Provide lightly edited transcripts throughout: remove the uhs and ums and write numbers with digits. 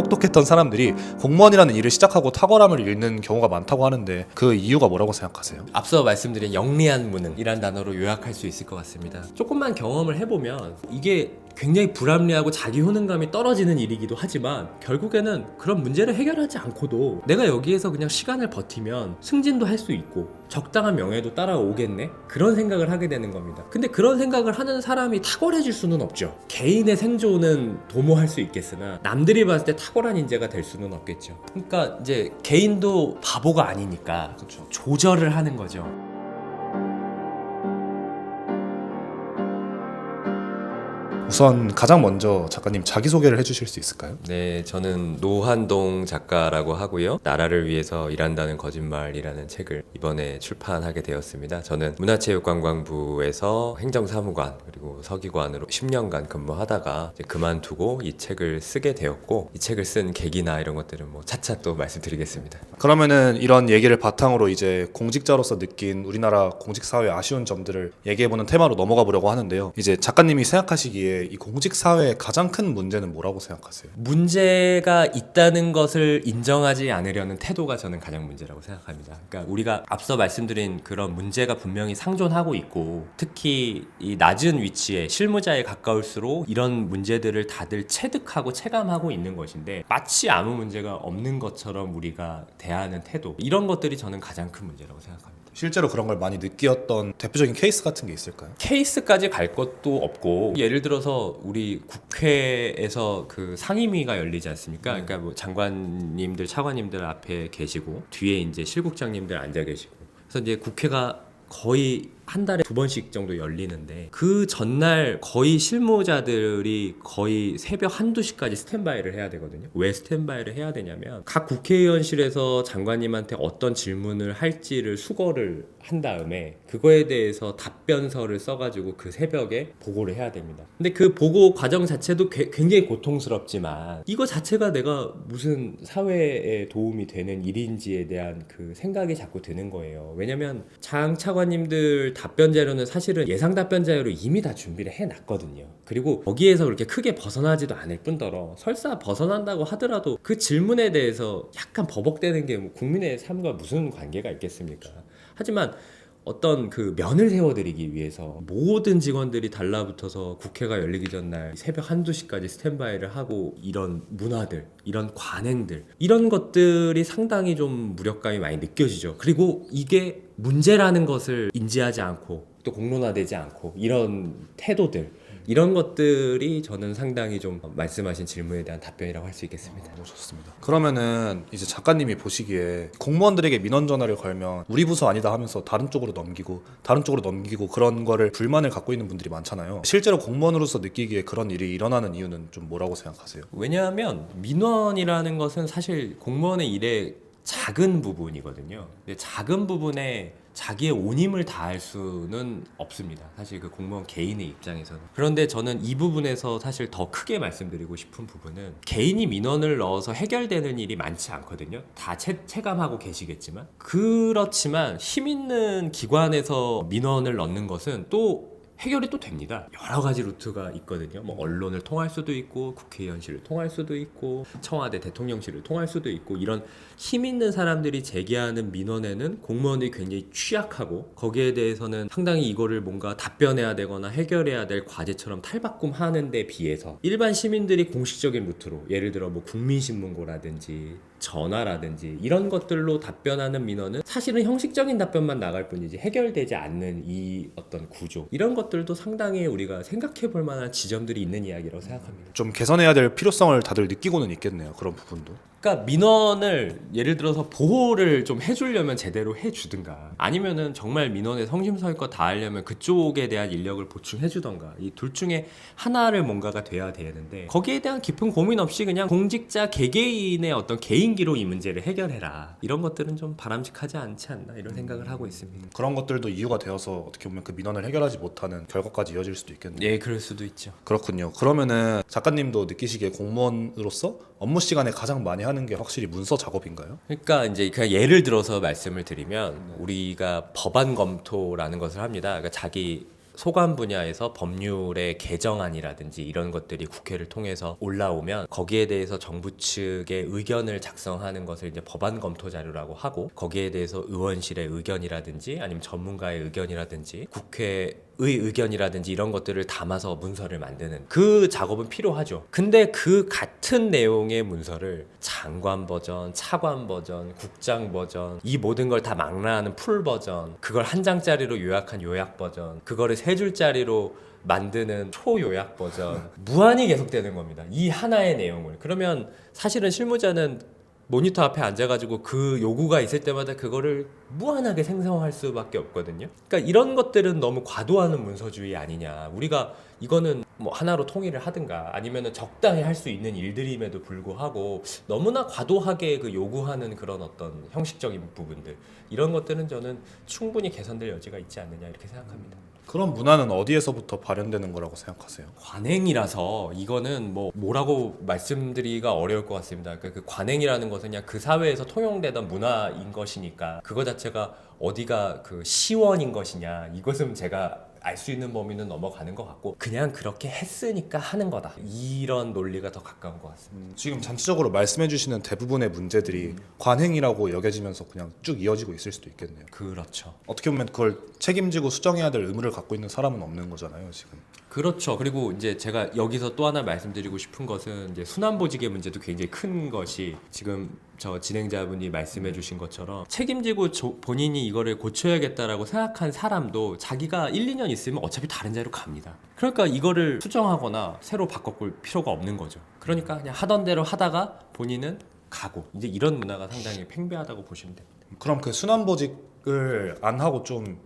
똑똑했던 사람들이 공무원이라는 일을 시작하고 탁월함을 잃는 경우가 많다고 하는데 그 이유가 뭐라고 생각하세요? 앞서 말씀드린 영리한 무능이란 단어로 요약할 수 있을 것 같습니다. 조금만 경험을 해보면 이게 굉장히 불합리하고 자기 효능감이 떨어지는 일이기도 하지만 결국에는 그런 문제를 해결하지 않고도 내가 여기에서 그냥 시간을 버티면 승진도 할 수 있고 적당한 명예도 따라오겠네? 그런 생각을 하게 되는 겁니다. 근데 그런 생각을 하는 사람이 탁월해질 수는 없죠. 개인의 생존은 도모할 수 있겠으나 남들이 봤을 때 탁월한 인재가 될 수는 없겠죠. 그러니까 이제 개인도 바보가 아니니까 그렇죠. 조절을 하는 거죠. 우선 가장 먼저 작가님 자기소개를 해주실 수 있을까요? 네, 저는 노한동 작가라고 하고요. 나라를 위해서 일한다는 거짓말이라는 책을 이번에 출판하게 되었습니다. 저는 문화체육관광부에서 행정사무관 그리고 서기관으로 10년간 근무하다가 이제 그만두고 이 책을 쓰게 되었고, 이 책을 쓴 계기나 이런 것들은 뭐 차차 또 말씀드리겠습니다. 그러면은 이런 얘기를 바탕으로 이제 공직자로서 느낀 우리나라 공직사회의 아쉬운 점들을 얘기해보는 테마로 넘어가 보려고 하는데요. 이제 작가님이 생각하시기에 이 공직사회의 가장 큰 문제는 뭐라고 생각하세요? 문제가 있다는 것을 인정하지 않으려는 태도가 저는 가장 문제라고 생각합니다. 그러니까 우리가 앞서 말씀드린 그런 문제가 분명히 상존하고 있고, 특히 이 낮은 위치에 실무자에 가까울수록 이런 문제들을 다들 체득하고 체감하고 있는 것인데 마치 아무 문제가 없는 것처럼 우리가 대하는 태도, 이런 것들이 저는 가장 큰 문제라고 생각합니다. 실제로 그런 걸 많이 느끼었던 대표적인 케이스 같은 게 있을까요? 케이스까지 갈 것도 없고, 예를 들어서 우리 국회에서 그 상임위가 열리지 않습니까? 그러니까 뭐 장관님들, 차관님들 앞에 계시고 뒤에 이제 실국장님들 앉아 계시고, 그래서 이제 국회가 거의 한 달에 2번씩 정도 열리는데 그 전날 거의 실무자들이 거의 새벽 한두 시까지 스탠바이를 해야 되거든요. 왜 스탠바이를 해야 되냐면 각 국회의원실에서 장관님한테 어떤 질문을 할지를 수거를 한 다음에 그거에 대해서 답변서를 써가지고 그 새벽에 보고를 해야 됩니다. 근데 그 보고 과정 자체도 굉장히 고통스럽지만 이거 자체가 내가 무슨 사회에 도움이 되는 일인지에 대한 그 생각이 자꾸 드는 거예요. 왜냐면 장 차관님들 답변 자료는 사실은 예상 답변 자료로 이미 다 준비를 해놨거든요. 그리고 거기에서 그렇게 크게 벗어나지도 않을 뿐더러 설사 벗어난다고 하더라도 그 질문에 대해서 약간 버벅대는 게 뭐 국민의 삶과 무슨 관계가 있겠습니까? 하지만 어떤 그 면을 세워드리기 위해서 모든 직원들이 달라붙어서 국회가 열리기 전날 새벽 한두 시까지 스탠바이를 하고, 이런 문화들, 이런 관행들, 이런 것들이 상당히 좀 무력감이 많이 느껴지죠. 그리고 이게 문제라는 것을 인지하지 않고 또 공론화되지 않고 이런 태도들, 이런 것들이 저는 상당히 좀 말씀하신 질문에 대한 답변이라고 할 수 있겠습니다. 좋습니다. 그러면은 이제 작가님이 보시기에 공무원들에게 민원 전화를 걸면 우리 부서 아니다 하면서 다른 쪽으로 넘기고 그런 거를 불만을 갖고 있는 분들이 많잖아요. 실제로 공무원으로서 느끼기에 그런 일이 일어나는 이유는 좀 뭐라고 생각하세요? 왜냐하면 민원이라는 것은 사실 공무원의 일의 작은 부분이거든요. 근데 작은 부분에 자기의 온 힘을 다할 수는 없습니다. 사실 그 공무원 개인의 입장에서는. 그런데 저는 이 부분에서 사실 더 크게 말씀드리고 싶은 부분은, 개인이 민원을 넣어서 해결되는 일이 많지 않거든요. 다 체감하고 계시겠지만. 그렇지만 힘 있는 기관에서 민원을 넣는 것은 또 해결이 또 됩니다. 여러 가지 루트가 있거든요. 뭐 언론을 통할 수도 있고, 국회의원실을 통할 수도 있고, 청와대 대통령실을 통할 수도 있고, 이런 힘 있는 사람들이 제기하는 민원에는 공무원들이 굉장히 취약하고, 거기에 대해서는 상당히 이거를 뭔가 답변해야 되거나 해결해야 될 과제처럼 탈바꿈하는 데 비해서 일반 시민들이 공식적인 루트로, 예를 들어 뭐 국민신문고라든지 전화라든지 이런 것들로 답변하는 민원은 사실은 형식적인 답변만 나갈 뿐이지 해결되지 않는 이 어떤 구조, 이런 것들도 상당히 우리가 생각해 볼 만한 지점들이 있는 이야기라고 생각합니다. 좀 개선해야 될 필요성을 다들 느끼고는 있겠네요. 그런 부분도. 그러니까 민원을 예를 들어서 보호를 좀 해주려면 제대로 해주든가, 아니면은 정말 민원에 성심성의껏 다 하려면 그쪽에 대한 인력을 보충해주던가, 이 둘 중에 하나를 뭔가가 돼야 되는데 거기에 대한 깊은 고민 없이 그냥 공직자 개개인의 어떤 개인기로 이 문제를 해결해라, 이런 것들은 좀 바람직하지 않지 않나, 이런 생각을 하고 있습니다. 그런 것들도 이유가 되어서 어떻게 보면 그 민원을 해결하지 못하는 결과까지 이어질 수도 있겠네요. 예, 그럴 수도 있죠. 그렇군요. 그러면은 작가님도 느끼시기에 공무원으로서 업무 시간에 가장 많이 하는 게 확실히 문서 작업인가요? 그러니까 이제 그냥 예를 들어서 말씀을 드리면, 우리가 법안 검토라는 것을 합니다. 그러니까 자기 소관 분야에서 법률의 개정안이라든지 이런 것들이 국회를 통해서 올라오면 거기에 대해서 정부 측의 의견을 작성하는 것을 이제 법안 검토 자료라고 하고, 거기에 대해서 의원실의 의견이라든지 아니면 전문가의 의견이라든지 국회의 의견이라든지 이런 것들을 담아서 문서를 만드는 그 작업은 필요하죠. 근데 그 같은 내용의 문서를 장관 버전, 차관 버전, 국장 버전, 이 모든 걸 다 망라하는 풀 버전, 그걸 한 장짜리로 요약한 요약 버전, 그거를 세 줄짜리로 만드는 초요약 버전, 무한히 계속되는 겁니다. 이 하나의 내용을. 그러면 사실은 실무자는 모니터 앞에 앉아가지고 그 요구가 있을 때마다 그거를 무한하게 생성할 수밖에 없거든요. 그러니까 이런 것들은 너무 과도하는 문서주의 아니냐. 우리가 이거는 뭐 하나로 통일을 하든가 아니면은 적당히 할 수 있는 일들임에도 불구하고 너무나 과도하게 그 요구하는 그런 어떤 형식적인 부분들, 이런 것들은 저는 충분히 개선될 여지가 있지 않느냐 이렇게 생각합니다. 그런 문화는 어디에서부터 발현되는 거라고 생각하세요? 관행이라서 이거는 뭐라고 말씀드리기가 어려울 것 같습니다. 그러니까 그 관행이라는 것은 그냥 그 사회에서 통용되던 문화인 것이니까 그거 자체가 어디가 그 시원인 것이냐, 이것은 제가 알 수 있는 범위는 넘어가는 것 같고, 그냥 그렇게 했으니까 하는 거다, 이런 논리가 더 가까운 것 같습니다. 지금 전체적으로 말씀해주시는 대부분의 문제들이 관행이라고 여겨지면서 그냥 쭉 이어지고 있을 수도 있겠네요. 그렇죠. 어떻게 보면 그걸 책임지고 수정해야 될 의무를 갖고 있는 사람은 없는 거잖아요, 지금. 그렇죠. 그리고 이제 제가 여기서 또 하나 말씀드리고 싶은 것은 이제 순환보직의 문제도 굉장히 큰 것이, 지금 저 진행자분이 말씀해주신 것처럼 책임지고 본인이 이거를 고쳐야겠다라고 생각한 사람도 자기가 1, 2년 있으면 어차피 다른 자리로 갑니다. 그러니까 이거를 수정하거나 새로 바꿔볼 필요가 없는 거죠. 그러니까 그냥 하던 대로 하다가 본인은 가고, 이제 이런 문화가 상당히 팽배하다고 보시면 됩니다. 그럼 그 순환보직을 안 하고 좀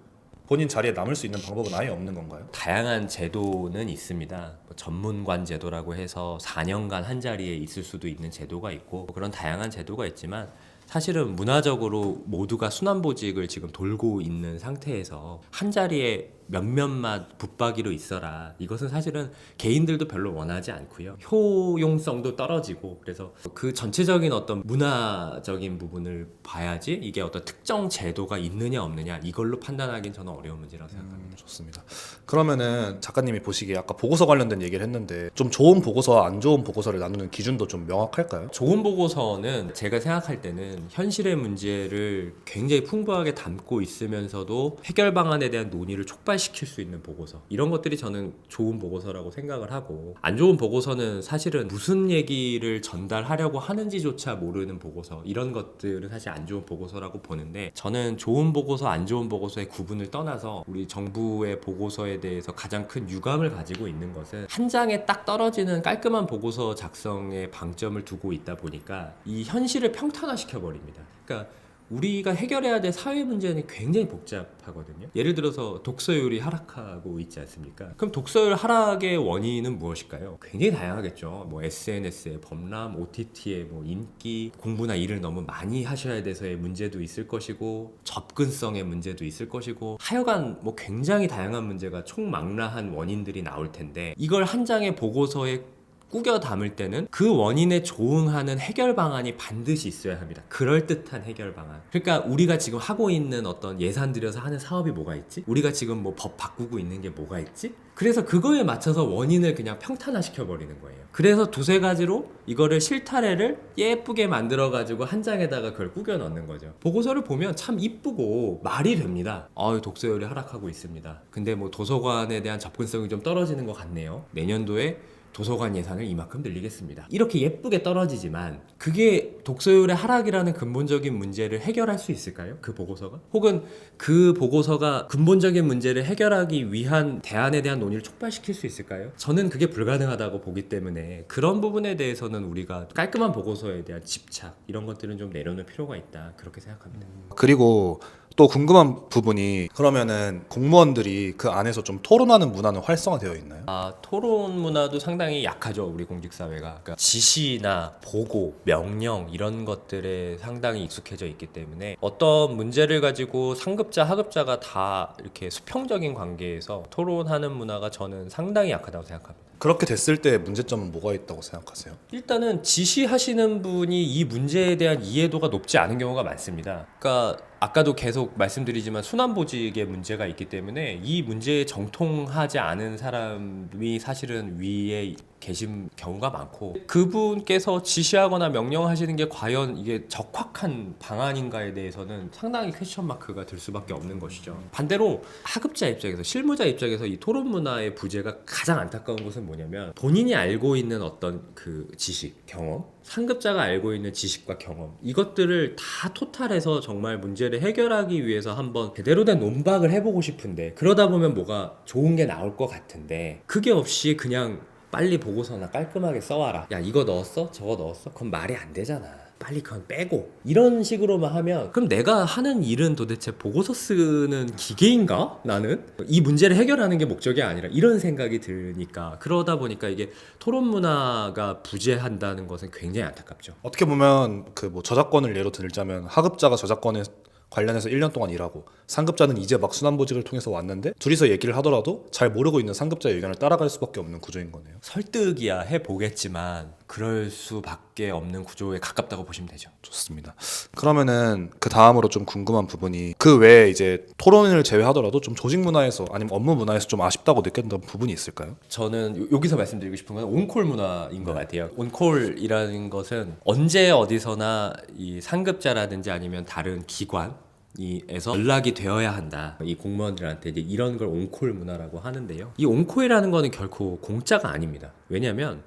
본인 자리에 남을 수 있는 방법은 아예 없는 건가요? 다양한 제도는 있습니다. 뭐 전문관 제도라고 해서 4년간 한 자리에 있을 수도 있는 제도가 있고, 그런 다양한 제도가 있지만 사실은 문화적으로 모두가 순환보직을 지금 돌고 있는 상태에서 한 자리에 몇몇만 붙박이로 있어라, 이것은 사실은 개인들도 별로 원하지 않고요. 효용성도 떨어지고, 그래서 그 전체적인 어떤 문화적인 부분을 봐야지 이게 어떤 특정 제도가 있느냐 없느냐 이걸로 판단하기는 저는 어려운 문제라고 생각합니다. 좋습니다. 그러면은 작가님이 보시기에 아까 보고서 관련된 얘기를 했는데 좀 좋은 보고서와 안 좋은 보고서를 나누는 기준도 좀 명확할까요? 좋은 보고서는 제가 생각할 때는 현실의 문제를 굉장히 풍부하게 담고 있으면서도 해결 방안에 대한 논의를 촉발시킬 수 있는 보고서, 이런 것들이 저는 좋은 보고서라고 생각을 하고, 안 좋은 보고서는 사실은 무슨 얘기를 전달하려고 하는지조차 모르는 보고서, 이런 것들은 사실 안 좋은 보고서라고 보는데, 저는 좋은 보고서 안 좋은 보고서의 구분을 떠나서 우리 정부의 보고서에 대해서 가장 큰 유감을 가지고 있는 것은 한 장에 딱 떨어지는 깔끔한 보고서 작성에 방점을 두고 있다 보니까 이 현실을 평탄화시켜 버립니다. 그러니까 우리가 해결해야 될 사회 문제는 굉장히 복잡하거든요. 예를 들어서 독서율이 하락하고 있지 않습니까? 그럼 독서율 하락의 원인은 무엇일까요? 굉장히 다양하겠죠. 뭐 SNS의 범람, OTT의 뭐 인기, 공부나 일을 너무 많이 하셔야 돼서의 문제도 있을 것이고, 접근성의 문제도 있을 것이고, 하여간 뭐 굉장히 다양한 문제가 총망라한 원인들이 나올 텐데, 이걸 한 장의 보고서에 꾸겨 담을 때는 그 원인에 조응하는 해결 방안이 반드시 있어야 합니다. 그럴듯한 해결 방안. 그러니까 우리가 지금 하고 있는 어떤 예산 들여서 하는 사업이 뭐가 있지? 우리가 지금 뭐 법 바꾸고 있는 게 뭐가 있지? 그래서 그거에 맞춰서 원인을 그냥 평탄화시켜 버리는 거예요. 그래서 두세 가지로 이거를 실타래를 예쁘게 만들어 가지고 한 장에다가 그걸 꾸겨 넣는 거죠. 보고서를 보면 참 이쁘고 말이 됩니다. 독서율이 하락하고 있습니다. 근데 뭐 도서관에 대한 접근성이 좀 떨어지는 것 같네요. 내년도에 도서관 예산을 이만큼 늘리겠습니다. 이렇게 예쁘게 떨어지지만 그게 독서율의 하락이라는 근본적인 문제를 해결할 수 있을까요? 그 보고서가? 혹은 그 보고서가 근본적인 문제를 해결하기 위한 대안에 대한 논의를 촉발시킬 수 있을까요? 저는 그게 불가능하다고 보기 때문에 그런 부분에 대해서는 우리가 깔끔한 보고서에 대한 집착, 이런 것들은 좀 내려놓을 필요가 있다, 그렇게 생각합니다. 그리고 또 궁금한 부분이, 그러면은 공무원들이 그 안에서 좀 토론하는 문화는 활성화되어 있나요? 토론 문화도 상당히 약하죠, 우리 공직사회가. 그러니까 지시나 보고, 명령 이런 것들에 상당히 익숙해져 있기 때문에 어떤 문제를 가지고 상급자, 하급자가 다 이렇게 수평적인 관계에서 토론하는 문화가 저는 상당히 약하다고 생각합니다. 그렇게 됐을 때 문제점은 뭐가 있다고 생각하세요? 일단은 지시하시는 분이 이 문제에 대한 이해도가 높지 않은 경우가 많습니다. 그러니까 아까도 계속 말씀드리지만 순환보직의 문제가 있기 때문에 이 문제에 정통하지 않은 사람이 사실은 위에 계신 경우가 많고, 그분께서 지시하거나 명령하시는 게 과연 이게 적확한 방안인가에 대해서는 상당히 퀘스천 마크가 들 수밖에 없는 것이죠. 반대로 하급자 입장에서, 실무자 입장에서 이 토론 문화의 부재가 가장 안타까운 것은 뭐냐면, 본인이 알고 있는 어떤 그 지식, 경험, 상급자가 알고 있는 지식과 경험, 이것들을 다 토탈해서 정말 문제를 해결하기 위해서 한번 제대로 된 논박을 해보고 싶은데, 그러다 보면 뭐가 좋은 게 나올 것 같은데, 그게 없이 그냥 빨리 보고서나 깔끔하게 써와라, 야 이거 넣었어? 저거 넣었어? 그건 말이 안 되잖아, 빨리 그건 빼고, 이런 식으로만 하면 그럼 내가 하는 일은 도대체 보고서 쓰는 기계인가? 나는 이 문제를 해결하는 게 목적이 아니라, 이런 생각이 드니까, 그러다 보니까 이게 토론 문화가 부재한다는 것은 굉장히 안타깝죠. 어떻게 보면 그 뭐 저작권을 예로 들자면 하급자가 저작권에 관련해서 1년 동안 일하고 상급자는 이제 막 순환보직을 통해서 왔는데 둘이서 얘기를 하더라도 잘 모르고 있는 상급자의 의견을 따라갈 수밖에 없는 구조인 거네요. 설득이야 해보겠지만 그럴 수밖에 없는 구조에 가깝다고 보시면 되죠. 좋습니다. 그러면은 그 다음으로 좀 궁금한 부분이, 그 외에 이제 토론을 제외하더라도 좀 조직 문화에서 아니면 업무 문화에서 좀 아쉽다고 느꼈던 부분이 있을까요? 저는 여기서 말씀드리고 싶은 건 온콜 문화인 것 같아요. 온콜이라는 것은 언제 어디서나 이 상급자라든지 아니면 다른 기관에서 연락이 되어야 한다, 이 공무원들한테 이제 이런 걸 온콜 문화라고 하는데요. 이 온콜이라는 거는 결코 공짜가 아닙니다. 왜냐하면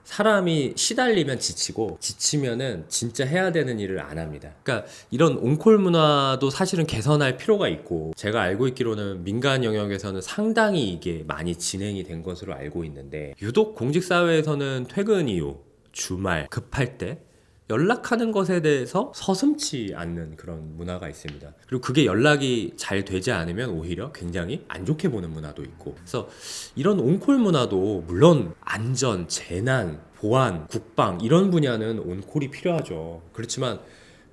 사람이 시달리면 지치고, 지치면은 진짜 해야 되는 일을 안 합니다. 그러니까 이런 온콜 문화도 사실은 개선할 필요가 있고, 제가 알고 있기로는 민간 영역에서는 상당히 이게 많이 진행이 된 것으로 알고 있는데, 유독 공직사회에서는 퇴근 이후, 주말, 급할 때 연락하는 것에 대해서 서슴지 않는 그런 문화가 있습니다. 그리고 그게 연락이 잘 되지 않으면 오히려 굉장히 안 좋게 보는 문화도 있고, 그래서 이런 온콜 문화도 물론 안전, 재난, 보안, 국방 이런 분야는 온콜이 필요하죠. 그렇지만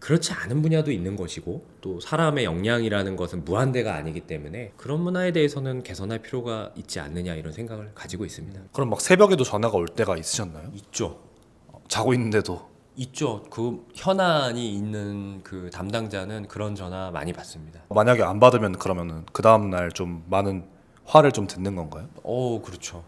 그렇지 않은 분야도 있는 것이고, 또 사람의 역량이라는 것은 무한대가 아니기 때문에 그런 문화에 대해서는 개선할 필요가 있지 않느냐, 이런 생각을 가지고 있습니다. 그럼 막 새벽에도 전화가 올 때가 있으셨나요? 있죠. 자고 있는데도. 있죠. 그 현안이 있는 그 담당자는 그런 전화 많이 받습니다. 만약에 안 받으면 그러면은 그 다음날 좀 많은 화를 좀 듣는 건가요? 그렇죠.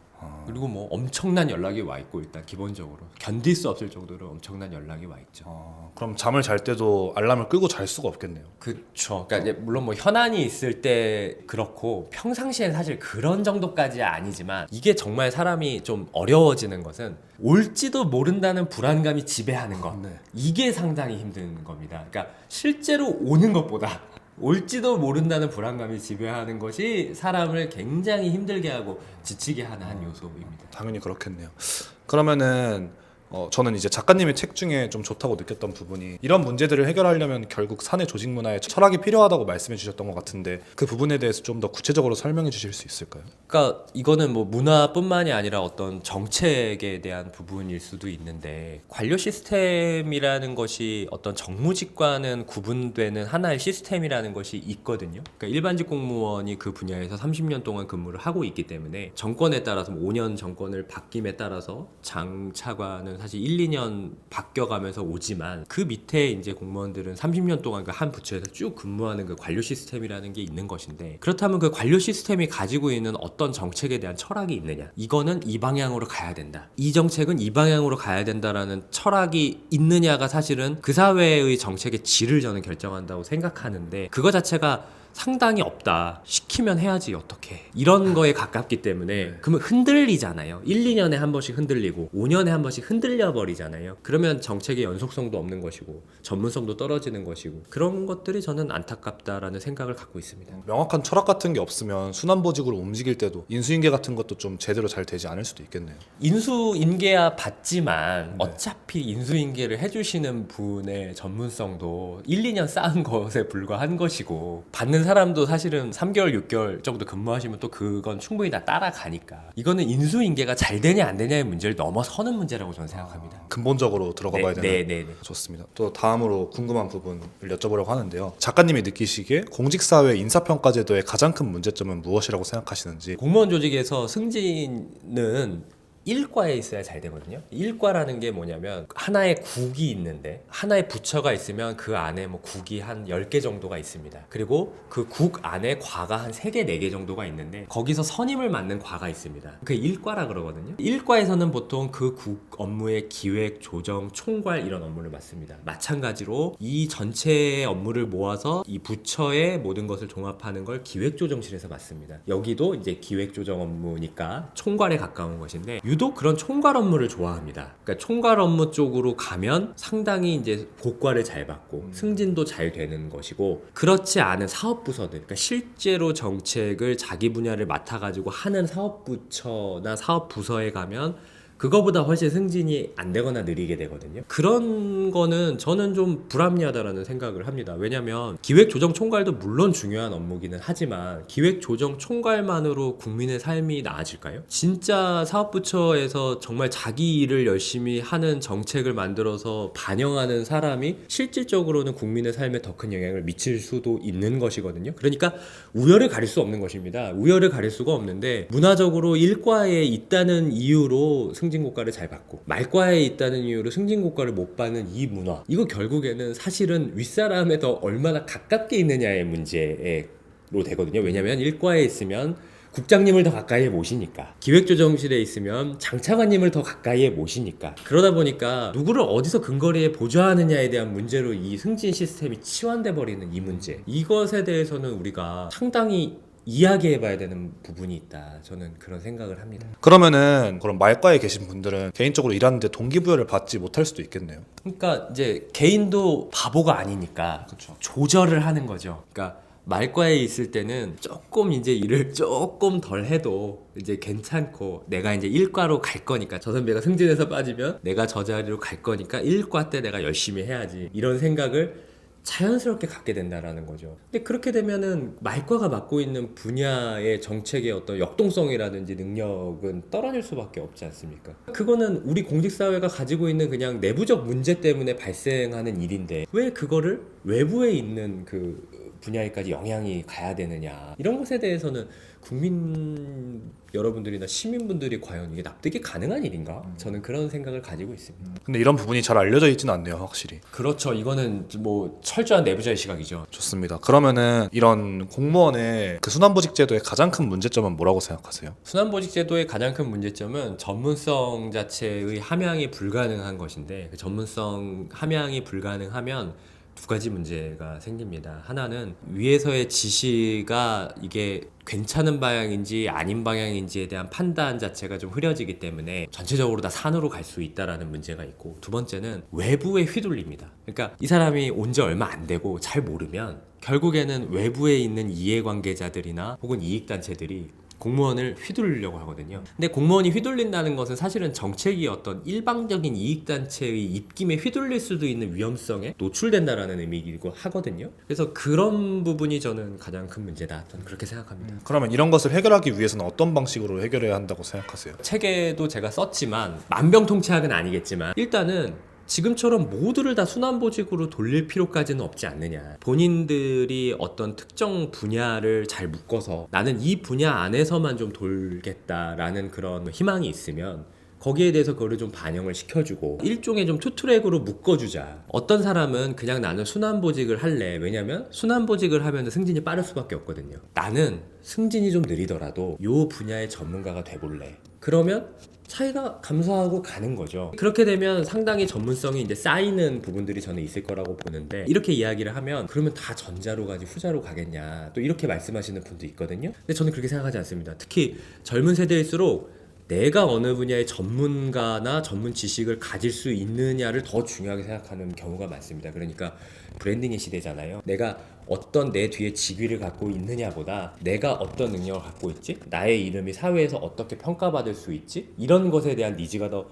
그리고 뭐 엄청난 연락이 와 있고, 일단 기본적으로 견딜 수 없을 정도로 엄청난 연락이 와 있죠. 그럼 잠을 잘 때도 알람을 끄고 잘 수가 없겠네요. 그렇죠. 그러니까 이제 물론 뭐 현안이 있을 때 그렇고, 평상시엔 사실 그런 정도까지 아니지만, 이게 정말 사람이 좀 어려워지는 것은 올지도 모른다는 불안감이 지배하는 것. 네. 이게 상당히 힘든 겁니다. 그러니까 실제로 오는 것보다 올지도 모른다는 불안감이 지배하는 것이 사람을 굉장히 힘들게 하고 지치게 하는 한 요소입니다. 당연히 그렇겠네요. 그러면은 저는 이제 작가님의 책 중에 좀 좋다고 느꼈던 부분이, 이런 문제들을 해결하려면 결국 사내 조직 문화에 철학이 필요하다고 말씀해 주셨던 것 같은데, 그 부분에 대해서 좀 더 구체적으로 설명해 주실 수 있을까요? 그러니까 이거는 뭐 문화뿐만이 아니라 어떤 정책에 대한 부분일 수도 있는데, 관료 시스템이라는 것이 어떤 정무직과는 구분되는 하나의 시스템이라는 것이 있거든요. 그러니까 일반직 공무원이 그 분야에서 30년 동안 근무를 하고 있기 때문에, 정권에 따라서 5년 정권을 바뀜에 따라서 장차관은 사실 1, 2년 바뀌어가면서 오지만, 그 밑에 이제 공무원들은 30년 동안 그 한 부처에서 쭉 근무하는 그 관료 시스템이라는 게 있는 것인데, 그렇다면 그 관료 시스템이 가지고 있는 어떤 정책에 대한 철학이 있느냐, 이거는 이 방향으로 가야 된다, 이 정책은 이 방향으로 가야 된다라는 철학이 있느냐가 사실은 그 사회의 정책의 질을 저는 결정한다고 생각하는데, 그거 자체가 상당히 없다. 시키면 해야지 어떻게, 이런 거에 가깝기 때문에 그러면 흔들리잖아요. 1, 2년에 한 번씩 흔들리고 5년에 한 번씩 흔들려 버리잖아요. 그러면 정책의 연속성도 없는 것이고 전문성도 떨어지는 것이고, 그런 것들이 저는 안타깝다라는 생각을 갖고 있습니다. 명확한 철학 같은 게 없으면 순환보직으로 움직일 때도 인수인계 같은 것도 좀 제대로 잘 되지 않을 수도 있겠네요. 인수인계야 받지만, 네. 어차피 인수인계를 해주시는 분의 전문성도 1, 2년 쌓은 것에 불과한 것이고, 받는 사람도 사실은 3개월, 6개월 정도 근무하시면 또 그건 충분히 다 따라가니까, 이거는 인수인계가 잘 되냐 안 되냐의 문제를 넘어서는 문제라고 저는 생각합니다. 근본적으로 들어가 봐야 되는. 네. 좋습니다. 또 다음으로 궁금한 부분을 여쭤보려고 하는데요. 작가님이 느끼시기에 공직사회 인사평가제도의 가장 큰 문제점은 무엇이라고 생각하시는지. 공무원 조직에서 승진은 일과에 있어야 잘 되거든요. 일과라는 게 뭐냐면 하나의 국이 있는데 하나의 부처가 있으면 그 안에 뭐 국이 한 10개 정도가 있습니다. 그리고 그 국 안에 과가 한 3개, 4개 정도가 있는데 거기서 선임을 맡는 과가 있습니다. 그게 일과라 그러거든요. 일과에서는 보통 그 국 업무의 기획, 조정, 총괄 이런 업무를 맡습니다. 마찬가지로 이 전체의 업무를 모아서 이 부처의 모든 것을 종합하는 걸 기획조정실에서 맡습니다. 여기도 이제 기획조정 업무니까 총괄에 가까운 것인데 유독 그런 총괄 업무를 좋아합니다. 그러니까 총괄 업무 쪽으로 가면 상당히 이제 고과를 잘 받고 승진도 잘 되는 것이고, 그렇지 않은 사업부서들, 그러니까 실제로 정책을 자기 분야를 맡아가지고 하는 사업부처나 사업부서에 가면 그거보다 훨씬 승진이 안 되거나 느리게 되거든요. 그런 거는 저는 좀 불합리하다라는 생각을 합니다. 왜냐면 기획조정총괄도 물론 중요한 업무기는 하지만 기획조정총괄만으로 국민의 삶이 나아질까요? 진짜 사업부처에서 정말 자기 일을 열심히 하는 정책을 만들어서 반영하는 사람이 실질적으로는 국민의 삶에 더 큰 영향을 미칠 수도 있는 것이거든요. 그러니까 우열을 가릴 수 없는 것입니다. 우열을 가릴 수가 없는데 문화적으로 일과에 있다는 이유로 승진고과를 잘 받고 말과에 있다는 이유로 승진고과를 못 받는 이 문화, 이거 결국에는 사실은 윗사람에 더 얼마나 가깝게 있느냐의 문제로 되거든요. 왜냐하면 일과에 있으면 국장님을 더 가까이에 모시니까, 기획조정실에 있으면 장차관님을 더 가까이에 모시니까, 그러다 보니까 누구를 어디서 근거리에 보좌하느냐에 대한 문제로 이 승진 시스템이 치환돼 버리는 이 문제, 이것에 대해서는 우리가 상당히 이야기해봐야 되는 부분이 있다, 저는 그런 생각을 합니다. 그러면은 그런 말과에 계신 분들은 개인적으로 일하는데 동기부여를 받지 못할 수도 있겠네요. 그러니까 이제 개인도 바보가 아니니까 그쵸. 조절을 하는 거죠. 그러니까 말과에 있을 때는 조금 이제 일을 조금 덜 해도 이제 괜찮고, 내가 이제 일과로 갈 거니까, 저 선배가 승진해서 빠지면 내가 저 자리로 갈 거니까 일과 때 내가 열심히 해야지, 이런 생각을 자연스럽게 갖게 된다라는 거죠. 근데 그렇게 되면은 말과가 맡고 있는 분야의 정책의 어떤 역동성이라든지 능력은 떨어질 수밖에 없지 않습니까? 그거는 우리 공직사회가 가지고 있는 그냥 내부적 문제 때문에 발생하는 일인데 왜 그거를 외부에 있는 그 분야에까지 영향이 가야 되느냐, 이런 것에 대해서는 국민 여러분들이나 시민분들이 과연 이게 납득이 가능한 일인가? 저는 그런 생각을 가지고 있습니다. 근데 이런 부분이 잘 알려져 있지는 않네요, 확실히. 그렇죠. 이거는 뭐 철저한 내부자의 시각이죠. 좋습니다. 그러면은 이런 공무원의 그 순환보직 제도의 가장 큰 문제점은 뭐라고 생각하세요? 순환보직 제도의 가장 큰 문제점은 전문성 자체의 함양이 불가능한 것인데, 그 전문성 함양이 불가능하면 두 가지 문제가 생깁니다. 하나는 위에서의 지시가 이게 괜찮은 방향인지 아닌 방향인지에 대한 판단 자체가 좀 흐려지기 때문에 전체적으로 다 산으로 갈 수 있다라는 문제가 있고, 두 번째는 외부에 휘둘립니다. 그러니까 이 사람이 온 지 얼마 안 되고 잘 모르면 결국에는 외부에 있는 이해관계자들이나 혹은 이익단체들이 공무원을 휘둘리려고 하거든요. 근데 공무원이 휘둘린다는 것은 사실은 정책이 어떤 일방적인 이익단체의 입김에 휘둘릴 수도 있는 위험성에 노출된다라는 의미이기도 하거든요. 그래서 그런 부분이 저는 가장 큰 문제다, 저는 그렇게 생각합니다. 그러면 이런 것을 해결하기 위해서는 어떤 방식으로 해결해야 한다고 생각하세요? 책에도 제가 썼지만 만병통치약은 아니겠지만 일단은 지금처럼 모두를 다 순환보직으로 돌릴 필요까지는 없지 않느냐. 본인들이 어떤 특정 분야를 잘 묶어서 나는 이 분야 안에서만 좀 돌겠다라는 그런 희망이 있으면 거기에 대해서 그거를 좀 반영을 시켜주고 일종의 좀 투트랙으로 묶어주자. 어떤 사람은 그냥 나는 순환보직을 할래. 왜냐면 순환보직을 하면 승진이 빠를 수밖에 없거든요. 나는 승진이 좀 느리더라도 요 분야의 전문가가 돼볼래. 그러면 차이가 감소하고 가는 거죠. 그렇게 되면 상당히 전문성이 이제 쌓이는 부분들이 저는 있을 거라고 보는데, 이렇게 이야기를 하면 그러면 다 전자로 가지 후자로 가겠냐, 또 이렇게 말씀하시는 분도 있거든요. 근데 저는 그렇게 생각하지 않습니다. 특히 젊은 세대일수록 내가 어느 분야의 전문가나 전문 지식을 가질 수 있느냐를 더 중요하게 생각하는 경우가 많습니다. 그러니까 브랜딩의 시대잖아요. 내가 어떤 내 뒤에 직위를 갖고 있느냐보다 내가 어떤 능력을 갖고 있지? 나의 이름이 사회에서 어떻게 평가받을 수 있지? 이런 것에 대한 니즈가 더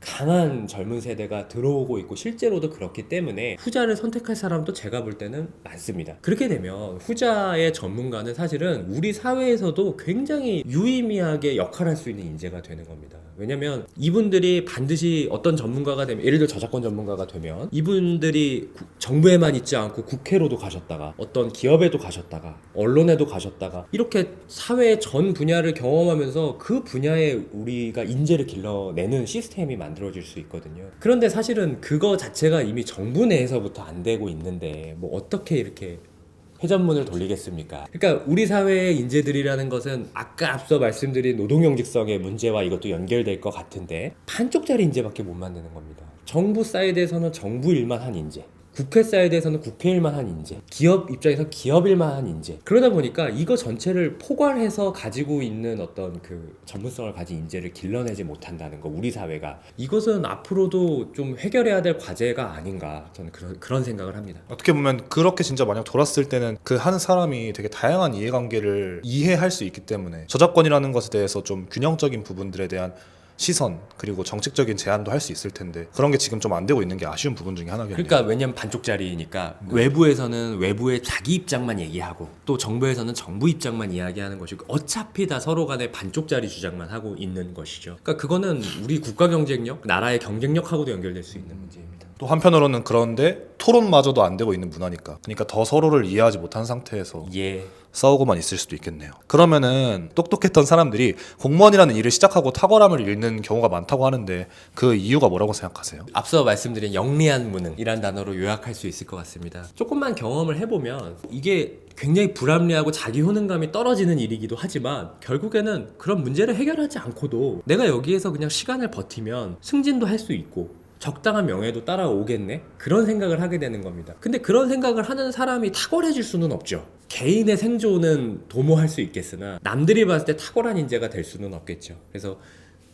강한 젊은 세대가 들어오고 있고 실제로도 그렇기 때문에 후자를 선택할 사람도 제가 볼 때는 많습니다. 그렇게 되면 후자의 전문가는 사실은 우리 사회에서도 굉장히 유의미하게 역할할 수 있는 인재가 되는 겁니다. 왜냐면 이분들이 반드시 어떤 전문가가 되면, 예를 들어 저작권 전문가가 되면 이분들이 정부에만 있지 않고 국회로도 가셨다가 어떤 기업에도 가셨다가 언론에도 가셨다가 이렇게 사회의 전 분야를 경험하면서 그 분야에 우리가 인재를 길러내는 시스템이 만들어질 수 있거든요. 그런데 사실은 그거 자체가 이미 정부 내에서부터 안 되고 있는데 뭐 어떻게 이렇게 회전문을 돌리겠습니까? 그러니까 우리 사회의 인재들이라는 것은 아까 앞서 말씀드린 노동영직성의 문제와 이것도 연결될 것 같은데 반쪽짜리 인재밖에 못 만드는 겁니다. 정부 사이드에서는 정부 일만 한 인재, 국회 사이드에서는 국회 일만 한 인재, 기업 입장에서 기업 일만 한 인재. 그러다 보니까 이거 전체를 포괄해서 가지고 있는 어떤 그 전문성을 가진 인재를 길러내지 못한다는 거, 우리 사회가. 이것은 앞으로도 좀 해결해야 될 과제가 아닌가, 저는 그런 생각을 합니다. 어떻게 보면 그렇게 진짜 만약 돌았을 때는 그 한 사람이 되게 다양한 이해관계를 이해할 수 있기 때문에 저작권이라는 것에 대해서 좀 균형적인 부분들에 대한 시선 그리고 정책적인 제안도 할 수 있을 텐데 그런 게 지금 좀 안 되고 있는 게 아쉬운 부분 중에 하나겠네요. 그러니까 왜냐면 반쪽짜리니까 외부에서는 외부의 자기 입장만 얘기하고 또 정부에서는 정부 입장만 이야기하는 것이고 어차피 다 서로 간에 반쪽짜리 주장만 하고 있는 것이죠. 그러니까 그거는 우리 국가 경쟁력, 나라의 경쟁력하고도 연결될 수 있는 문제입니다. 또 한편으로는 그런데 토론마저도 안 되고 있는 문화니까 그러니까 더 서로를 이해하지 못한 상태에서 예. 싸우고만 있을 수도 있겠네요. 그러면은 똑똑했던 사람들이 공무원이라는 일을 시작하고 탁월함을 잃는 경우가 많다고 하는데 그 이유가 뭐라고 생각하세요? 앞서 말씀드린 영리한 무능이란 단어로 요약할 수 있을 것 같습니다. 조금만 경험을 해보면 이게 굉장히 불합리하고 자기 효능감이 떨어지는 일이기도 하지만 결국에는 그런 문제를 해결하지 않고도 내가 여기에서 그냥 시간을 버티면 승진도 할 수 있고 적당한 명예도 따라오겠네? 그런 생각을 하게 되는 겁니다. 근데 그런 생각을 하는 사람이 탁월해질 수는 없죠. 개인의 생존은 도모할 수 있겠으나 남들이 봤을 때 탁월한 인재가 될 수는 없겠죠. 그래서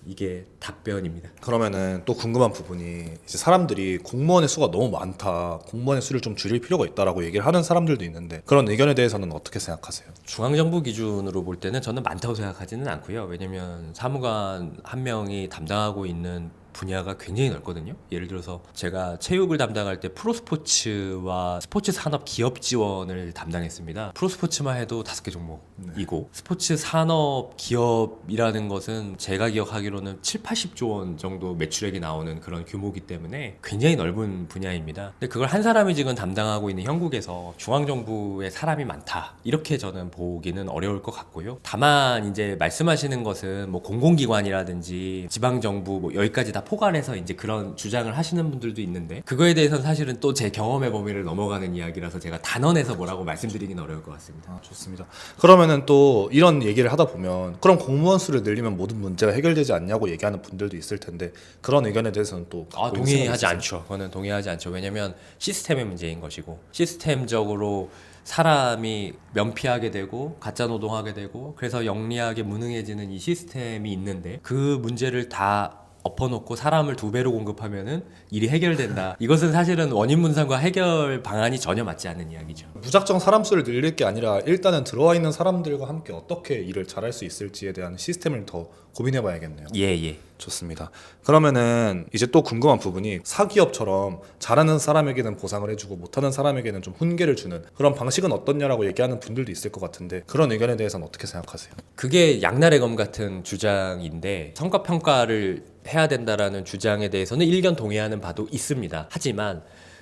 이게 답변입니다. 그러면은 또 궁금한 부분이 이제 사람들이 공무원의 수가 너무 많다, 공무원의 수를 좀 줄일 필요가 있다라고 얘기를 하는 사람들도 있는데 그런 의견에 대해서는 어떻게 생각하세요? 중앙정부 기준으로 볼 때는 저는 많다고 생각하지는 않고요. 왜냐면 사무관 한 명이 담당하고 있는 분야가 굉장히 넓거든요. 예를 들어서 제가 체육을 담당할 때 프로스포츠와 스포츠 산업 기업 지원을 담당했습니다. 프로스포츠만 해도 5개 종목이고 스포츠 산업 기업이라는 것은 제가 기억하기로는 7, 80조 원 정도 매출액이 나오는 그런 규모이기 때문에 굉장히 넓은 분야입니다. 근데 그걸 한 사람이 지금 담당하고 있는 형국에서 중앙정부에 사람이 많다 이렇게 저는 보기는 어려울 것 같고요. 다만 이제 말씀하시는 것은 뭐 공공기관이라든지 지방정부 뭐 여기까지 다 포괄해서 이제 그런 주장을 하시는 분들도 있는데 그거에 대해서는 사실은 또 제 경험의 범위를 넘어가는 이야기라서 제가 단언해서 뭐라고 말씀드리긴 어려울 것 같습니다. 좋습니다. 그러면은 또 이런 얘기를 하다 보면 그럼 공무원 수를 늘리면 모든 문제가 해결되지 않냐고 얘기하는 분들도 있을 텐데 그런 의견에 대해서는 또 동의하지 않죠. 그거는 동의하지 않죠. 왜냐면 시스템의 문제인 것이고 시스템적으로 사람이 면피하게 되고 가짜 노동하게 되고 그래서 영리하게 무능해지는 이 시스템이 있는데 그 문제를 다 엎어놓고 사람을 2배로 공급하면은 일이 해결된다. 이것은 사실은 원인 분산과 해결 방안이 전혀 맞지 않는 이야기죠. 무작정 사람 수를 늘릴 게 아니라 일단은 들어와 있는 사람들과 함께 어떻게 일을 잘할 수 있을지에 대한 시스템을 더 고민해 봐야겠네요. 예. 좋습니다. 그러면은 이제 또 궁금한 부분이 사기업처럼 잘하는 사람에게는 보상을 해주고 못하는 사람에게는 좀 훈계를 주는 그런 방식은 어떻냐라고 얘기하는 분들도 있을 것 같은데 그런 의견에 대해서는 어떻게 생각하세요? 그게 양날의 검 같은 주장인데 성과평가를 해야 된다라는 주장에 대해서는 일견 동의하는 바도 있습니다. 하지만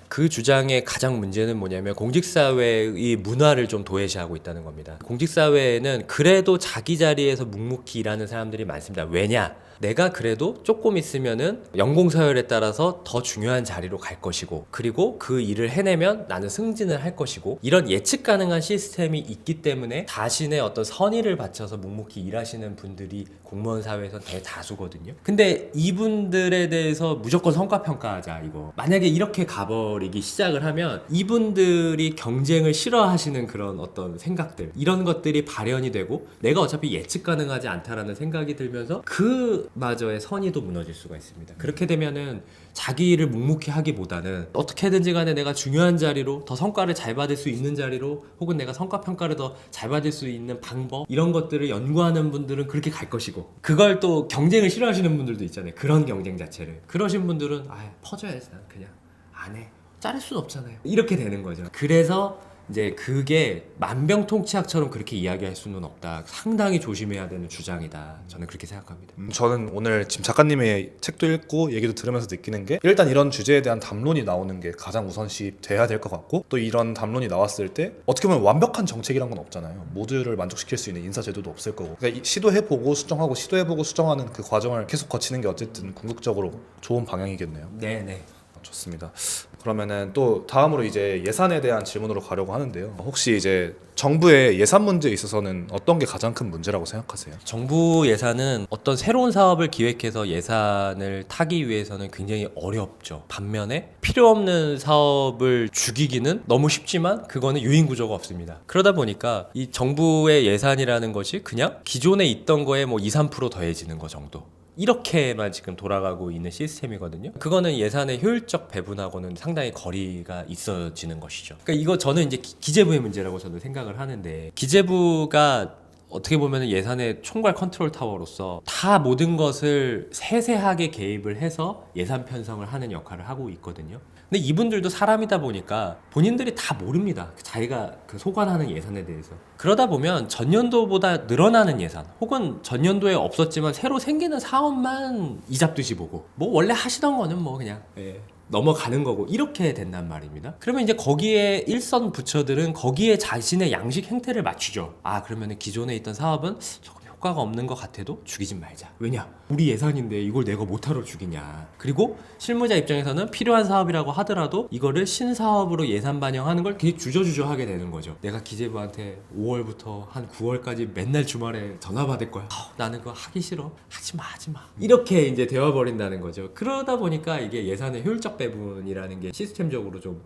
그 주장의 가장 문제는 뭐냐면 공직사회의 문화를 좀 도외시하고 있다는 겁니다. 공직사회에는 그래도 자기 자리에서 묵묵히 일하는 사람들이 많습니다. 왜냐? 내가 그래도 조금 있으면은 연공 서열에 따라서 더 중요한 자리로 갈 것이고 그리고 그 일을 해내면 나는 승진을 할 것이고 이런 예측 가능한 시스템이 있기 때문에 자신의 어떤 선의를 바쳐서 묵묵히 일하시는 분들이 공무원 사회에서 대다수거든요. 근데 이분들에 대해서 무조건 성과평가하자 이거 만약에 이렇게 가버리기 시작을 하면 이분들이 경쟁을 싫어하시는 그런 어떤 생각들 이런 것들이 발현이 되고 내가 어차피 예측 가능하지 않다라는 생각이 들면서 그 그마저의 선의도 무너질 수가 있습니다. 그렇게 되면은 자기 일을 묵묵히 하기보다는 어떻게든지 간에 내가 중요한 자리로 더 성과를 잘 받을 수 있는 자리로 혹은 내가 성과 평가를 더 잘 받을 수 있는 방법 이런 것들을 연구하는 분들은 그렇게 갈 것이고 그걸 또 경쟁을 싫어하시는 분들도 있잖아요. 그런 경쟁 자체를 그러신 분들은 퍼져야지 난 그냥 안 해. 자를 순 없잖아요. 이렇게 되는 거죠. 그래서 이제 그게 만병통치약처럼 그렇게 이야기할 수는 없다. 상당히 조심해야 되는 주장이다. 저는 그렇게 생각합니다. 저는 오늘 지금 작가님의 책도 읽고 얘기도 들으면서 느끼는 게 일단 이런 주제에 대한 담론이 나오는 게 가장 우선시 돼야 될 것 같고 또 이런 담론이 나왔을 때 어떻게 보면 완벽한 정책이란 건 없잖아요. 모두를 만족시킬 수 있는 인사제도도 없을 거고 그러니까 시도해보고 수정하고 시도해보고 수정하는 그 과정을 계속 거치는 게 어쨌든 궁극적으로 좋은 방향이겠네요. 네네. 좋습니다. 그러면은 또 다음으로 이제 예산에 대한 질문으로 가려고 하는데요. 혹시 이제 정부의 예산 문제에 있어서는 어떤 게 가장 큰 문제라고 생각하세요? 정부 예산은 어떤 새로운 사업을 기획해서 예산을 타기 위해서는 굉장히 어렵죠. 반면에 필요 없는 사업을 죽이기는 너무 쉽지만 그거는 유인 구조가 없습니다. 그러다 보니까 이 정부의 예산이라는 것이 그냥 기존에 있던 거에 뭐 2, 3% 더해지는 거 정도. 이렇게만 지금 돌아가고 있는 시스템이거든요. 그거는 예산의 효율적 배분하고는 상당히 거리가 있어지는 것이죠. 그러니까 이거 저는 이제 기재부의 문제라고 저는 생각을 하는데 기재부가 어떻게 보면 예산의 총괄 컨트롤 타워로서 다 모든 것을 세세하게 개입을 해서 예산 편성을 하는 역할을 하고 있거든요. 근데 이분들도 사람이다 보니까 본인들이 다 모릅니다. 자기가 그 소관하는 예산에 대해서. 그러다 보면 전년도보다 늘어나는 예산 혹은 전년도에 없었지만 새로 생기는 사업만 이잡듯이 보고 뭐 원래 하시던 거는 뭐 그냥 넘어가는 거고 이렇게 된단 말입니다. 그러면 이제 거기에 일선 부처들은 거기에 자신의 양식 행태를 맞추죠. 그러면 기존에 있던 사업은 조금 효과가 없는 것 같아도 죽이지 말자. 왜냐? 우리 예산인데 이걸 내가 못하러 죽이냐. 그리고 실무자 입장에서는 필요한 사업이라고 하더라도 이거를 신사업으로 예산 반영하는 걸 되게 주저주저 하게 되는 거죠. 내가 기재부한테 5월부터 한 9월까지 맨날 주말에 전화 받을 거야. 나는 그거 하기 싫어. 하지마. 이렇게 이제 되어버린다는 거죠. 그러다 보니까 이게 예산의 효율적 배분이라는 게 시스템적으로 좀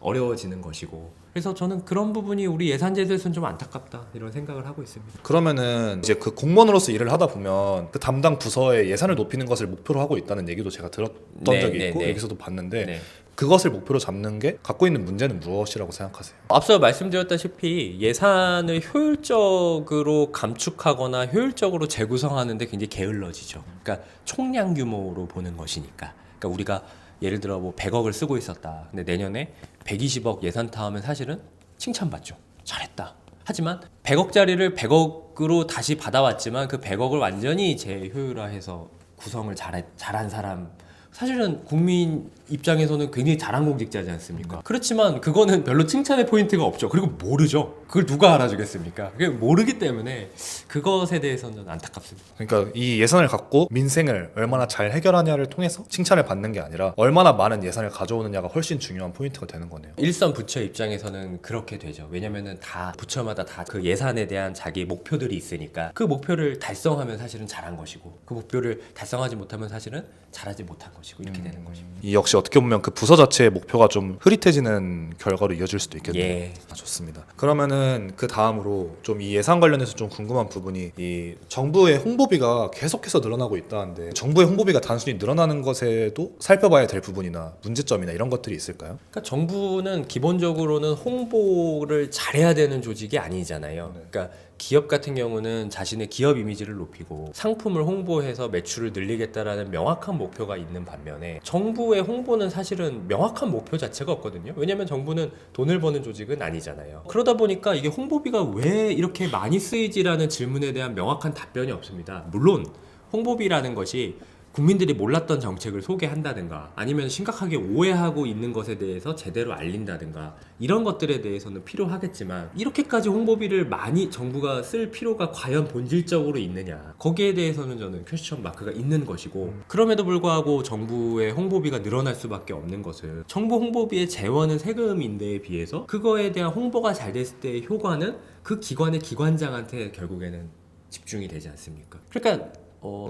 어려워지는 것이고 그래서 저는 그런 부분이 우리 예산 제도에서는 좀 안타깝다 이런 생각을 하고 있습니다. 그러면은 이제 그 공무원으로서 일을 하다 보면 그 담당 부서의 예산을 높이는 것을 목표로 하고 있다는 얘기도 제가 들었던 적이 있고 여기서도 봤는데 그것을 목표로 잡는 게 갖고 있는 문제는 무엇이라고 생각하세요? 앞서 말씀드렸다시피 예산을 효율적으로 감축하거나 효율적으로 재구성하는 데 굉장히 게을러지죠. 그러니까 총량 규모로 보는 것이니까. 그러니까 우리가 예를 들어 뭐 100억을 쓰고 있었다. 근데 내년에 120억 예산 타하면 사실은 칭찬받죠. 잘했다. 하지만 100억짜리를 100억으로 다시 받아왔지만 그 100억을 완전히 재효율화해서 구성을 잘한 사람 사실은 국민 입장에서는 굉장히 잘한 공직자지 않습니까? 그렇지만 그거는 별로 칭찬의 포인트가 없죠. 그리고 모르죠. 그걸 누가 알아주겠습니까? 그게 모르기 때문에 그것에 대해서는 안타깝습니다. 그러니까 이 예산을 갖고 민생을 얼마나 잘 해결하냐를 통해서 칭찬을 받는 게 아니라 얼마나 많은 예산을 가져오느냐가 훨씬 중요한 포인트가 되는 거네요. 일선 부처 입장에서는 그렇게 되죠. 왜냐면은 다 부처마다 다 그 예산에 대한 자기 목표들이 있으니까 그 목표를 달성하면 사실은 잘한 것이고 그 목표를 달성하지 못하면 사실은 잘하지 못한 것이고 이렇게 되는 것입니다. 이 역시 어떻게 보면 그 부서 자체의 목표가 좀 흐릿해지는 결과로 이어질 수도 있겠네요. 좋습니다. 그러면은 그 다음으로 좀 이 예산 관련해서 좀 궁금한 부분이 이 정부의 홍보비가 계속해서 늘어나고 있다는데 정부의 홍보비가 단순히 늘어나는 것에도 살펴봐야 될 부분이나 문제점이나 이런 것들이 있을까요? 그러니까 정부는 기본적으로는 홍보를 잘해야 되는 조직이 아니잖아요. 그러니까 기업 같은 경우는 자신의 기업 이미지를 높이고 상품을 홍보해서 매출을 늘리겠다라는 명확한 목표가 있는 반면에 정부의 홍보는 사실은 명확한 목표 자체가 없거든요. 왜냐하면 정부는 돈을 버는 조직은 아니잖아요. 그러다 보니까 이게 홍보비가 왜 이렇게 많이 쓰이지라는 질문에 대한 명확한 답변이 없습니다. 물론 홍보비라는 것이 국민들이 몰랐던 정책을 소개한다든가 아니면 심각하게 오해하고 있는 것에 대해서 제대로 알린다든가 이런 것들에 대해서는 필요하겠지만 이렇게까지 홍보비를 많이 정부가 쓸 필요가 과연 본질적으로 있느냐 거기에 대해서는 저는 퀘스천 마크가 있는 것이고 그럼에도 불구하고 정부의 홍보비가 늘어날 수밖에 없는 것은 정부 홍보비의 재원은 세금인데에 비해서 그거에 대한 홍보가 잘 됐을 때의 효과는 그 기관의 기관장한테 결국에는 집중이 되지 않습니까? 그러니까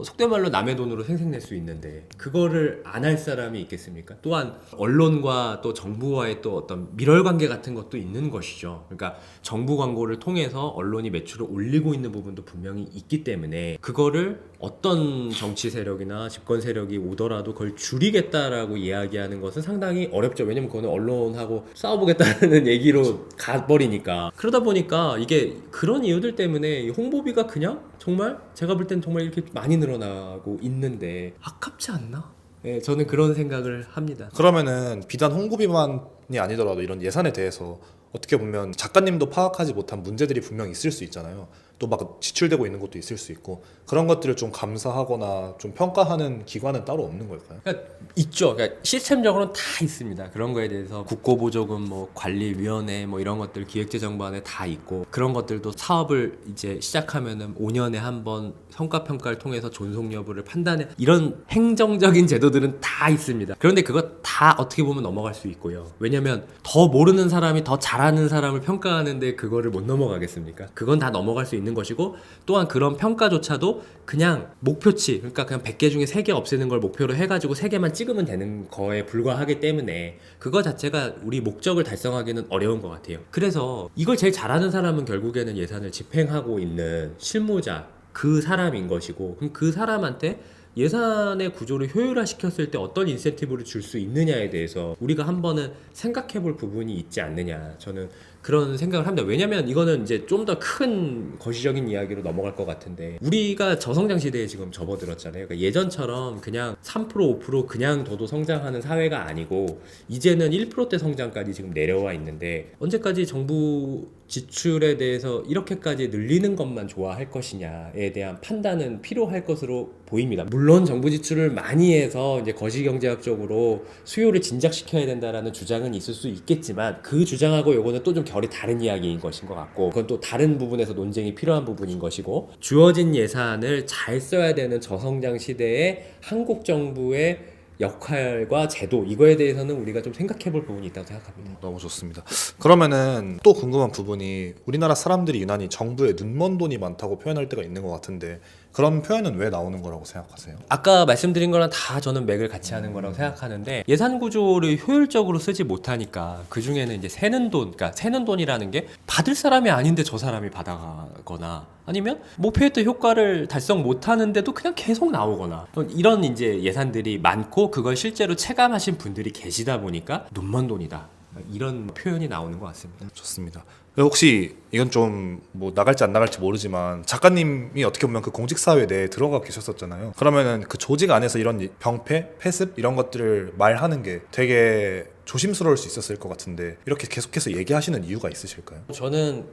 속된 말로 남의 돈으로 생색낼 수 있는데 그거를 안 할 사람이 있겠습니까? 또한 언론과 또 정부와의 또 어떤 밀월 관계 같은 것도 있는 것이죠. 그러니까 정부 광고를 통해서 언론이 매출을 올리고 있는 부분도 분명히 있기 때문에 그거를 어떤 정치 세력이나 집권 세력이 오더라도 그걸 줄이겠다라고 이야기하는 것은 상당히 어렵죠. 왜냐면 그거는 언론하고 싸워보겠다는 얘기로 가버리니까. 그러다 보니까 이게 그런 이유들 때문에 이 홍보비가 그냥 정말 제가 볼 땐 정말 이렇게 많이 늘어나고 있는데 아깝지 않나? 네, 저는 그런 생각을 합니다. 그러면은 비단 홍보비만이 아니더라도 이런 예산에 대해서 어떻게 보면 작가님도 파악하지 못한 문제들이 분명히 있을 수 있잖아요. 또 막 지출되고 있는 것도 있을 수 있고 그런 것들을 좀 감사하거나 좀 평가하는 기관은 따로 없는 걸까요? 그러니까 있죠. 그러니까 시스템적으로는 다 있습니다. 그런 거에 대해서 국고보조금 뭐 관리위원회 뭐 이런 것들 기획재정부 안에 다 있고 그런 것들도 사업을 이제 시작하면은 5년에 한 번 성과 평가를 통해서 존속 여부를 판단해 이런 행정적인 제도들은 다 있습니다. 그런데 그거 다 어떻게 보면 넘어갈 수 있고요. 왜냐면 더 모르는 사람이 더 잘하는 사람을 평가하는데 그거를 못 넘어가겠습니까? 그건 다 넘어갈 수 있는 것이고 또한 그런 평가조차도 그냥 목표치 그러니까 그냥 100개 중에 3개 없애는 걸 목표로 해가지고 3개만 찍으면 되는 거에 불과하기 때문에 그거 자체가 우리 목적을 달성하기는 어려운 것 같아요. 그래서 이걸 제일 잘하는 사람은 결국에는 예산을 집행하고 있는 실무자 그 사람인 것이고 그럼 그 사람한테 예산의 구조를 효율화 시켰을 때 어떤 인센티브를 줄 수 있느냐에 대해서 우리가 한번은 생각해 볼 부분이 있지 않느냐 저는 그런 생각을 합니다. 왜냐면 이거는 이제 좀 더 큰 거시적인 이야기로 넘어갈 것 같은데 우리가 저성장 시대에 지금 접어들었잖아요. 그러니까 예전처럼 그냥 3% 5% 그냥 둬도 성장하는 사회가 아니고 이제는 1%대 성장까지 지금 내려와 있는데 언제까지 정부 지출에 대해서 이렇게까지 늘리는 것만 좋아할 것이냐에 대한 판단은 필요할 것으로 보입니다. 물론 정부 지출을 많이 해서 이제 거시경제학적으로 수요를 진작시켜야 된다라는 주장은 있을 수 있겠지만 그 주장하고 요거는 또 좀 결이 다른 이야기인 것인 것 같고 그건 또 다른 부분에서 논쟁이 필요한 부분인 것이고 주어진 예산을 잘 써야 되는 저성장 시대에 한국 정부의 역할과 제도 이거에 대해서는 우리가 좀 생각해 볼 부분이 있다고 생각합니다. 너무 좋습니다. 그러면은 또 궁금한 부분이 우리나라 사람들이 유난히 정부에 눈먼 돈이 많다고 표현할 때가 있는 것 같은데 그런 표현은 왜 나오는 거라고 생각하세요? 아까 말씀드린 거랑 다 저는 맥을 같이 하는 거라고 생각하는데 예산 구조를 효율적으로 쓰지 못하니까 그 중에는 이제 새는 돈, 그러니까 새는 돈이라는 게 받을 사람이 아닌데 저 사람이 받아가거나 아니면 목표했던 효과를 달성 못하는데도 그냥 계속 나오거나 이런 이제 예산들이 많고 그걸 실제로 체감하신 분들이 계시다 보니까 눈먼 돈이다 이런 표현이 나오는 것 같습니다. 좋습니다. 혹시 이건 좀 뭐 나갈지 안 나갈지 모르지만 작가님이 어떻게 보면 그 공직사회 내에 들어가 계셨었잖아요. 그러면은 그 조직 안에서 이런 병폐, 폐습 이런 것들을 말하는 게 되게 조심스러울 수 있었을 것 같은데 이렇게 계속해서 얘기하시는 이유가 있으실까요? 저는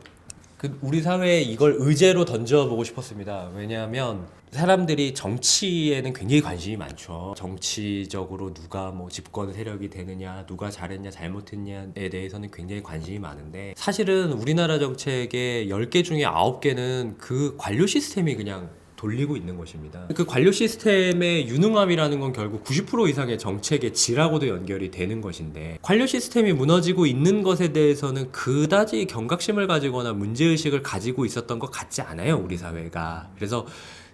우리 사회에 이걸 의제로 던져보고 싶었습니다. 왜냐하면 사람들이 정치에는 굉장히 관심이 많죠. 정치적으로 누가 뭐 집권 세력이 되느냐, 누가 잘했냐, 잘못했냐에 대해서는 굉장히 관심이 많은데 사실은 우리나라 정책의 10개 중에 9개는 그 관료 시스템이 그냥 돌리고 있는 것입니다. 그 관료 시스템의 유능함이라는 건 결국 90% 이상의 정책의 질하고도 연결이 되는 것인데 관료 시스템이 무너지고 있는 것에 대해서는 그다지 경각심을 가지거나 문제의식을 가지고 있었던 것 같지 않아요, 우리 사회가. 그래서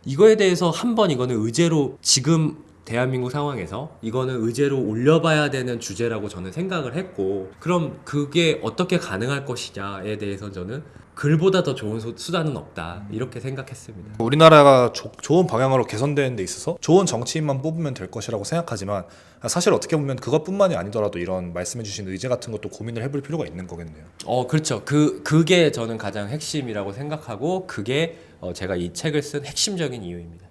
이거에 대해서 한번 이거는 의제로 지금 대한민국 상황에서 이거는 의제로 올려봐야 되는 주제라고 저는 생각을 했고 그럼 그게 어떻게 가능할 것이냐에 대해서 저는 글보다 더 좋은 수단은 없다 이렇게 생각했습니다. 우리나라가 좋은 방향으로 개선되는 데 있어서 좋은 정치인만 뽑으면 될 것이라고 생각하지만 사실 어떻게 보면 그것뿐만이 아니더라도 이런 말씀해주신 의제 같은 것도 고민을 해볼 필요가 있는 거겠네요. 그렇죠. 그게 저는 가장 핵심이라고 생각하고 그게 제가 이 책을 쓴 핵심적인 이유입니다.